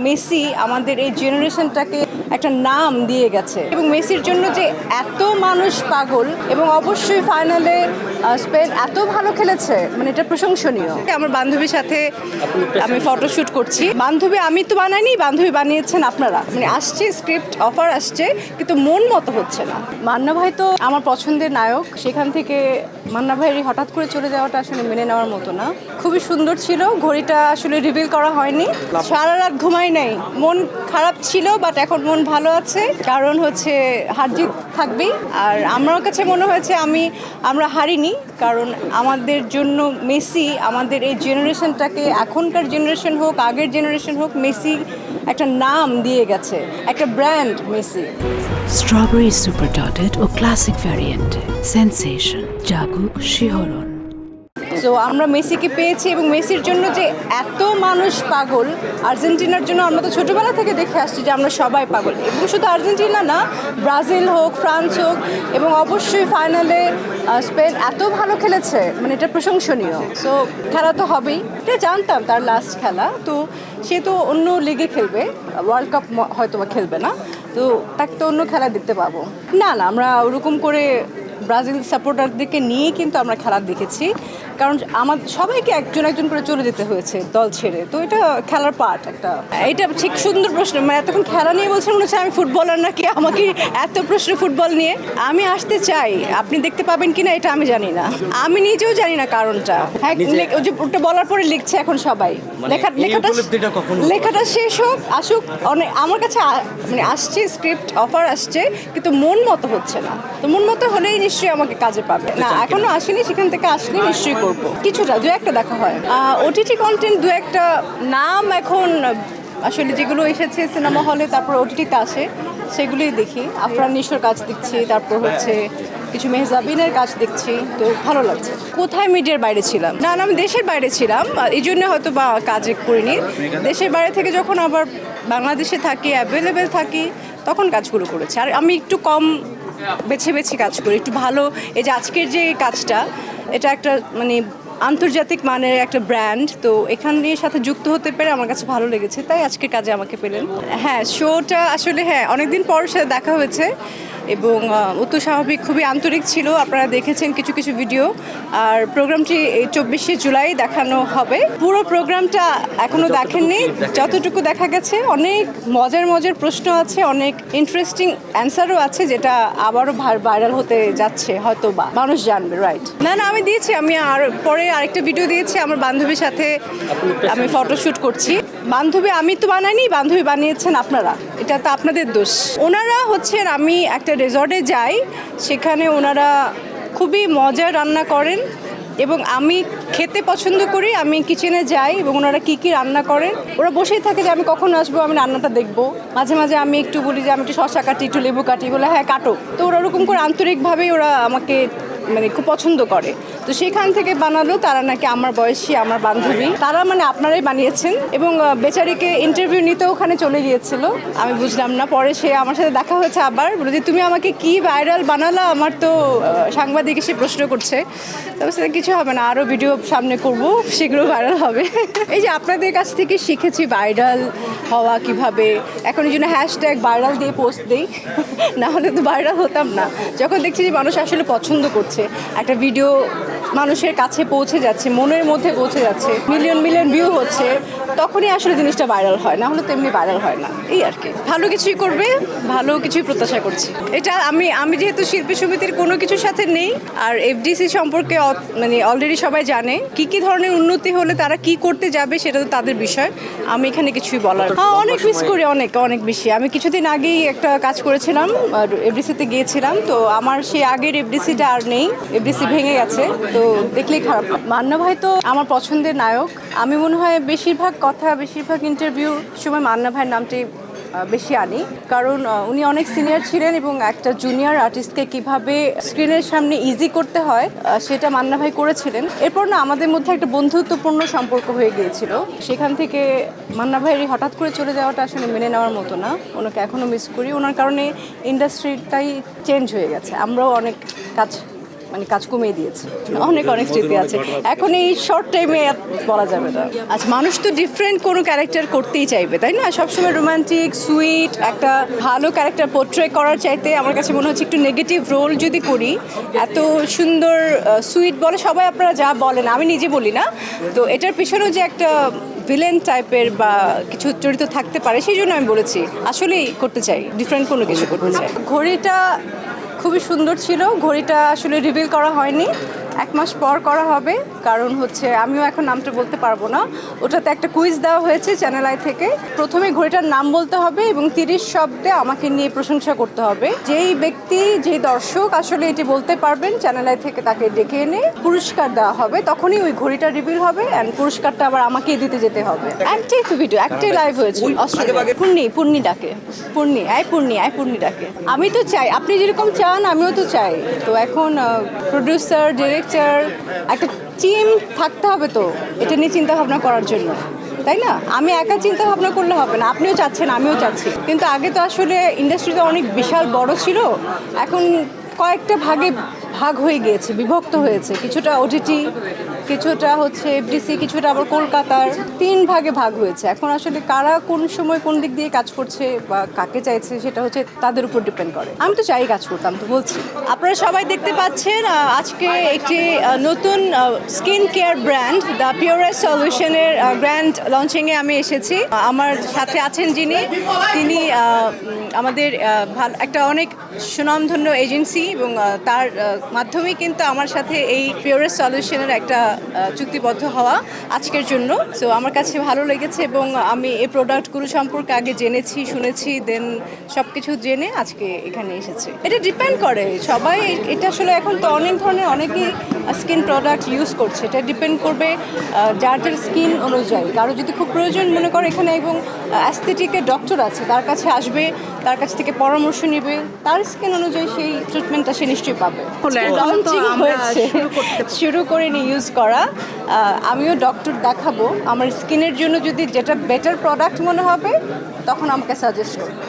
Messi আমাদের এই জেনারেশনটাকে একটা নাম দিয়ে গেছে এবং মেসির জন্য যে এত মানুষ পাগল এবং অবশ্যই ফাইনালে স্পেন এত ভালো খেলেছে, মানে এটা প্রশংসনীয়। আমার বান্ধবীর সাথে আমি ফটোশ্যুট করছি। বান্ধবী আমি তো বানাইনি, বান্ধবী বানিয়েছেন আপনারা। মানে আসছে স্ক্রিপ্ট অফার আসছে, কিন্তু মন মতো হচ্ছে না। মান্না ভাই তো আমার পছন্দের নায়ক, সেখান থেকে মান্না ভাইয়ের হঠাৎ করে চলে যাওয়াটা আসলে মেনে নেওয়ার মতো না। খুবই সুন্দর ছিল, ঘড়িটা আসলে রিভিল করা হয়নি। সারা রাত ঘুমাই নাই, মন খারাপ ছিল, বাট এখন মন ভালো আছে। কারণ হচ্ছে হারজিত থাকবেই। আর আমার কাছে মনে হয়েছে আমরা হারিনি, কারণ আমাদের জন্য মেসি আমাদের এই জেনারেশনটাকে, এখনকার জেনারেশন হোক আগের জেনারেশন হোক, মেসি একটা নাম দিয়ে গেছে, একটা brand Messi. Strawberry super dotted ও ক্লাসিক ভ্যারিয়েন্ট সেন্সেশন জাগুক শিহরণ। সো আমরা মেসিকে পেয়েছি এবং মেসির জন্য যে এত মানুষ পাগল, আর্জেন্টিনার জন্য আমরা তো ছোটোবেলা থেকে দেখে আসছি যে আমরা সবাই পাগল। এবং শুধু আর্জেন্টিনা না, ব্রাজিল হোক, ফ্রান্স হোক, এবং অবশ্যই ফাইনালে স্পেন এত ভালো খেলেছে, মানে এটা প্রশংসনীয়। সো খেলা তো হবেই, এটা জানতাম তার লাস্ট খেলা, তো সে তো অন্য লিগে খেলবে, ওয়ার্ল্ড কাপ হয়তো বা খেলবে না, তো তাকে তো অন্য খেলা দেখতে পাবো। না না, আমরা ওরকম করে ব্রাজিল সাপোর্টারদেরকে নিয়ে কিন্তু আমরা খেলা দেখেছি, কারণ আমাদের সবাইকে একজন একজন করে চলে যেতে হয়েছে দল ছেড়ে, তো এটা খেলার পার্ট একটা। এটা ঠিক সুন্দর প্রশ্ন, মানে এতক্ষণ খেলা নিয়ে বলছেন মনে হচ্ছে আমি ফুটবলার নাকি, আমাকে এত প্রশ্ন ফুটবল নিয়ে। আমি আসতে চাই, আপনি দেখতে পাবেন কিনা এটা আমি জানি না, আমি নিজেও জানি না কারণটা। হ্যাঁ, ওই যে ওটা বলার পরে লিখছে এখন সবাই, লেখাটা শেষ হোক, আসুক। অনেক আমার কাছে মানে আসছে স্ক্রিপ্ট অফার আসছে, কিন্তু মন মতো হচ্ছে না। তো মন মতো হলেই নিশ্চয়ই আমাকে কাজে পাবে না, এখনো আসেনি, সেখান থেকে আসলে নিশ্চয়ই করবো। কিছুটা দু একটা দেখা হয়, ওটিটি কন্টেন্ট দু একটা নাম এখন আসলে যেগুলো এসেছে সিনেমা হলে তারপর ওটিটিতে আসে সেগুলোই দেখি। আফরান নিশোর কাজ দেখছি, তারপর হচ্ছে কিছু মেহজাবিনের কাজ দেখছি, তো ভালো লাগছে। কোথায় মিডিয়ার বাইরে ছিলাম? না না, আমি দেশের বাইরে ছিলাম, এই জন্য হয়তো বা কাজে করিনি। দেশের বাইরে থেকে যখন আবার বাংলাদেশে থাকি, অ্যাভেলেবেল থাকি, তখন কাজগুলো করেছি। আর আমি একটু কম বেছে বেছে কাজ করি, একটু ভালো। এই যে আজকের যে কাজটা, এটা একটা মানে আন্তর্জাতিক মানের একটা ব্র্যান্ড, তো এখানের সাথে যুক্ত হতে পেরে আমার কাছে ভালো লেগেছে, তাই আজকের কাজে আমাকে পেলেন। হ্যাঁ, শোটা আসলে হ্যাঁ অনেকদিন পর সাথে দেখা হয়েছে এবং অত স্বাভাবিক, খুবই আন্তরিক ছিল। আপনারা দেখেছেন কিছু কিছু ভিডিও। আর প্রোগ্রামটি 24শে জুলাই দেখানো হবে। পুরো প্রোগ্রামটা এখনও দেখেননি, যতটুকু দেখা গেছে অনেক মজার মজার প্রশ্ন আছে, অনেক ইন্টারেস্টিং অ্যান্সারও আছে, যেটা আবারও ভাইরাল হতে যাচ্ছে, হয়তো বা মানুষ জানবে। রাইট, না না, আমি দিয়েছি, আমি আর পরে আরেকটা ভিডিও দিয়েছি আমার বান্ধবীর সাথে আমি ফটোশ্যুট করছি। বান্ধবী আমি তো বানাইনি, বান্ধবী বানিয়েছেন আপনারা, এটা তো আপনাদের দোষ। ওনারা হচ্ছেন, আমি একটা রিসর্টে যাই, সেখানে ওনারা খুবই মজার রান্না করেন এবং আমি খেতে পছন্দ করি। আমি কিচেনে যাই এবং ওনারা কী কী রান্না করেন, ওরা বসেই থাকে যে আমি কখন আসবো, আমি রান্নাটা দেখবো। মাঝে মাঝে আমি একটু বলি যে আমি একটু শসা কাটি, একটু লেবু কাটি, বলে হ্যাঁ কাটো। তো ওরা ওরকম করে আন্তরিকভাবেই ওরা আমাকে মানে খুব পছন্দ করে। তো সেখান থেকে বানালো, তারা নাকি আমার বয়সী, আমার বান্ধবী, তারা মানে আপনারাই বানিয়েছেন। এবং বেচারিকে ইন্টারভিউ নিতে ওখানে চলে গিয়েছিল, আমি বুঝলাম না। পরে সে আমার সাথে দেখা হয়েছে, আবার বলে যে তুমি আমাকে কি ভাইরাল বানালা, আমার তো সাংবাদিক এসে প্রশ্ন করছে। তবে সেটা কিছু হবে না, আরও ভিডিও সামনে করব, সেগুলো ভাইরাল হবে। এই যে আপনাদের কাছ থেকে শিখেছি ভাইরাল হওয়া কিভাবে। এখন এই জন্য হ্যাশট্যাগ ভাইরাল দিয়ে পোস্ট দিই, না হলে তো ভাইরাল হতাম না। যখন দেখছি যে মানুষ আসলে পছন্দ করছে, একটা ভিডিও মানুষের কাছে পৌঁছে যাচ্ছে, মনের মধ্যে পৌঁছে যাচ্ছে, মিলিয়ন মিলিয়ন ভিউ হচ্ছে, তখনই আসলে জিনিসটা ভাইরাল হয়, না হলে তেমনি ভাইরাল হয় না। এই আর কি, ভালো কিছুই করবে, ভালো কিছুই প্রত্যাশা করছি। এটা আমি যেহেতু শিল্পী সমিতির কোনো কিছুর সাথে নেই, আর এফডিসি সম্পর্কে মানে অলরেডি সবাই জানে কি কি ধরনের উন্নতি হলে তারা কি করতে যাবে, সেটা তো তাদের বিষয়। আমি এখানে কিছুই বলার। হ্যাঁ, অনেক মিস করি, অনেক অনেক বেশি। আমি কিছুদিন আগেই একটা কাজ করেছিলাম, এফডিসিতে গিয়েছিলাম, তো আমার সেই আগের এফডিসিটা আর নেই, এফডিসি ভেঙে গেছে, তো দেখলেই খারাপ। মান্না ভাই তো আমার পছন্দের নায়ক। আমি মনে হয় বেশিরভাগ ইন্টারভিউ সময় মান্না ভাইয়ের নামটি বেশি আনি, কারণ উনি অনেক সিনিয়র ছিলেন এবং একটা জুনিয়র আর্টিস্টকে কিভাবে স্ক্রিনের সামনে ইজি করতে হয় সেটা মান্না ভাই করেছিলেন। এরপর না আমাদের মধ্যে একটা বন্ধুত্বপূর্ণ সম্পর্ক হয়ে গিয়েছিল। সেখান থেকে মান্না ভাইয়ের হঠাৎ করে চলে যাওয়াটা আসলে মেনে নেওয়ার মতো না। ওনাকে এখনও মিস করি, ওনার কারণে ইন্ডাস্ট্রিটাই চেঞ্জ হয়ে গেছে। আমরাও অনেক কাজ মানে কাজ কমিয়ে দিয়েছে। অনেক অনেক স্মৃতি আছে, এখন এই শর্ট টাইমে বলা যাবে না। আচ্ছা, মানুষ তো ডিফারেন্ট কোনো ক্যারেক্টার করতেই চাইবে, তাই না? সবসময় রোমান্টিক সুইট একটা ভালো ক্যারেক্টার পোর্ট্রে করার চাইতে আমার কাছে মনে হচ্ছে একটু নেগেটিভ রোল যদি করি, এত সুন্দর সুইট বলে সবাই, আপনারা যা বলেন, আমি নিজে বলি না, তো এটার পিছনেও যে একটা ভিলেন টাইপের বা কিছু চরিত্র থাকতে পারে, সেই জন্য আমি বলেছি আসলেই করতে চাই, ডিফারেন্ট কোনো কিছু করতে চাই। ঘড়িটা খুবই সুন্দর ছিল, ঘড়িটা আসলে রিভিল করা হয়নি, 1 মাস পর করা হবে, কারণ হচ্ছে আমিও এখন নামটা বলতে পারবো না। ওটাতে একটা কুইজ দেওয়া হয়েছে চ্যানেল আই থেকে, প্রথমে ঘড়িটার নাম বলতে হবে এবং 30 শব্দে আমাকে নিয়ে প্রশংসা করতে হবে। যেই ব্যক্তি, যেই দর্শক আসলে এটি বলতে পারবেন, চ্যানেল আই থেকে তাকে ডেকে এনে পুরস্কার দেওয়া হবে, তখনই ওই ঘড়িটা রিভিল হবে, অ্যান্ড পুরস্কারটা আবার আমাকেই দিতে যেতে হবে। একটাই তো ভিডিও, একটাই লাইভ হয়েছে অস্ট্রেলিয়া। পূর্ণি ডাকে, পূর্ণি ডাকে। আমি তো চাই, আপনি যেরকম চান আমিও তো চাই, তো এখন প্রডিউসার, ডিরেক্টর, একটা টিম থাকতে হবে তো এটা নিয়ে চিন্তা ভাবনা করার জন্য, তাই না? আমি একা চিন্তা ভাবনা করলে হবে না, আপনিও চাচ্ছেন আমিও চাচ্ছি, কিন্তু আগে তো আসলে ইন্ডাস্ট্রিটা অনেক বিশাল বড় ছিল, এখন কয়েকটা ভাগে ভাগ হয়ে গিয়েছে, বিভক্ত হয়েছে, কিছুটা ওটিটি, কিছুটা হচ্ছে এফডিসি, কিছুটা আবার কলকাতার, 3 ভাগে ভাগ হয়েছে। এখন আসলে কারা কোন সময় কোন দিক দিয়ে কাজ করছে বা কাকে চাইছে সেটা হচ্ছে তাদের উপর ডিপেন্ড করে। আমি তো চাই কাজ করতাম, তো বলছি। আপনারা সবাই দেখতে পাচ্ছেন আজকে একটি নতুন skin care brand the purest সলিউশনের গ্র্যান্ড লঞ্চিংয়ে আমি এসেছি। আমার সাথে আছেন যিনি, তিনি আমাদের একটা অনেক সুনামধন্য এজেন্সি, এবং তার মাধ্যমেই কিন্তু আমার সাথে এই পিওরেস্ট সলিউশনের একটা চুক্তিবদ্ধ হওয়া আজকের জন্য। সো আমার কাছে ভালো লেগেছে এবং আমি এই প্রোডাক্টগুলো সম্পর্কে আগে জেনেছি, শুনেছি, দেন সব কিছু জেনে আজকে এখানে এসেছি। এটা ডিপেন্ড করে সবাই, এটা আসলে এখন তো অনেক ধরনের অনেকেই স্কিন প্রোডাক্ট ইউজ করছে, এটা ডিপেন্ড করবে যার যার স্কিন অনুযায়ী। কারো যদি খুব প্রয়োজন মনে করে এখানে, এবং অ্যাস্থেটিকের ডক্টর আছে, তার কাছে আসবে, তার কাছ থেকে পরামর্শ নেবে, তার স্কিন অনুযায়ী সেই ট্রিটমেন্টটা সে নিশ্চয়ই পাবে। লঞ্চিং হয়েছে, শুরু করে নিয়ে ইউজ করা। আমিও ডক্টর দেখাবো, আমার স্কিনের জন্য যদি যেটা বেটার প্রোডাক্ট মনে হবে তখন আমাকে সাজেস্ট করবে।